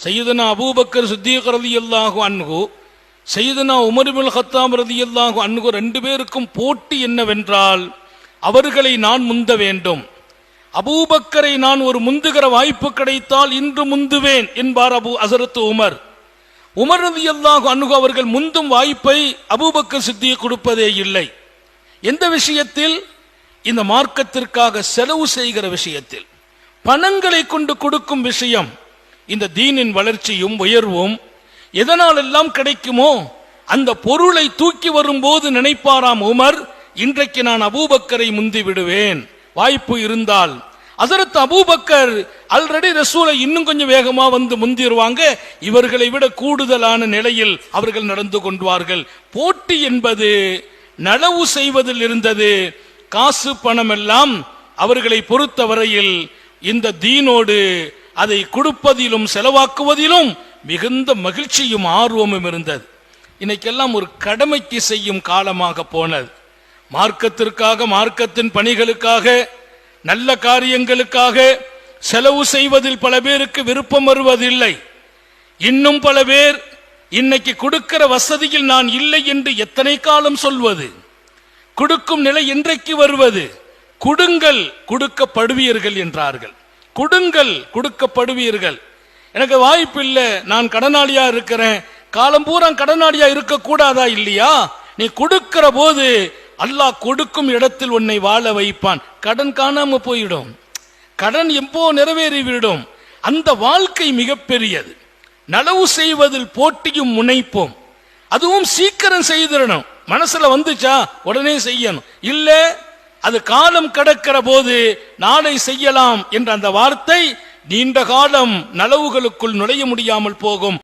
சையதுனா Abu Bakr Siddique ரலியல்லாஹு அன்ஹு, சையதுனா Umar இப்னுல் கத்தாப் ரலியல்லாஹு அன்ஹு ரெண்டு பேருக்கும் போட்டி என்னவென்றால், அவர்களை நான் முந்த வேண்டும். அபூபக்கரை நான் ஒரு முந்துகிற வாய்ப்பு கிடைத்தால் இன்று முந்துவேன் என்பார் ஹஸரத் உமர். உமர் ரலியல்லாஹு அன்ஹு அவர்கள் முந்தும் வாய்ப்பை அபூபக்கர் சித்திக் கொடுப்பதே இல்லை. எந்த விஷயத்தில்? இந்த மார்க்கத்திற்காக செலவு செய்கிற விஷயத்தில், பணங்களை கொண்டு கொடுக்கும் விஷயம். இந்த தீனின் வளர்ச்சியும் உயர்வும் எதனால் எல்லாம் கிடைக்குமோ அந்த பொருளை தூக்கி வரும்போது நினைப்பாராம் உமர், இன்றைக்கு நான் அபூபக்கரை முந்தி விடுவேன் வாய்ப்பு இருந்தால். ஹஸரத் அபூபக்கர் ஆல்ரெடி ரசூலை இன்னும் கொஞ்சம் வேகமா வந்து முந்திடுவாங்க. இவர்களை விட கூடுதலான நிலையில் அவர்கள் நடந்து கொள்வார்கள். போட்டி என்பது நலவு செய்வதில் இருந்தது. காசு பணம் எல்லாம் அவர்களை பொறுத்தவரையில் இந்த தீனோடு அதை கொடுப்பதிலும் செலவாக்குவதிலும் மிகுந்த மகிழ்ச்சியும் ஆர்வமும் இருந்தது. இன்னைக்கெல்லாம் ஒரு கடமைக்கு செய்யும் காலமாக போனது. மார்க்கத்திற்காக, மார்க்கத்தின் பணிகளுக்காக, நல்ல காரியங்களுக்காக செலவு செய்வதில் பல பேருக்கு விருப்பம் வருவதில்லை. இன்னும் பல பேர் இன்னைக்கு கொடுக்கிற வசதியில் நான் இல்லை என்று எத்தனை காலம் சொல்வது? கொடுக்கும் நிலை இன்றைக்கு வருவது. கொடுங்கள் கொடுக்கப்படுவீர்கள் என்றார்கள். கொடுங்கள் கொடுக்கப்படுவீர்கள். எனக்கு வாய்ப்பு இல்லை, நான் கடனாளியா இருக்கிறேன், காலம் பூரா கடனாளியா இருக்க கூடாதா? இல்லையா? நீ கொடுக்கிற போது அல்லாஹ் கொடுக்கும் இடத்தில் உன்னை வாழ வைப்பான். கடன் காணாம போயிடும், கடன் எப்போ நிறைவேறிவிடும். அந்த வாழ்க்கை மிகப்பெரியது. நலவு செய்வதில் போட்டியும் முனைப்போம். அதுவும் சீக்கிரம் செய்திடணும். மனசுல வந்துச்சா உடனே செய்யணும். இல்ல அது காலம் கடக்கிற போது நாளை செய்யலாம் என்ற அந்த வார்த்தை நீண்ட காலம் நலவுகளுக்குள் நுழைய முடியாமல் போகும்.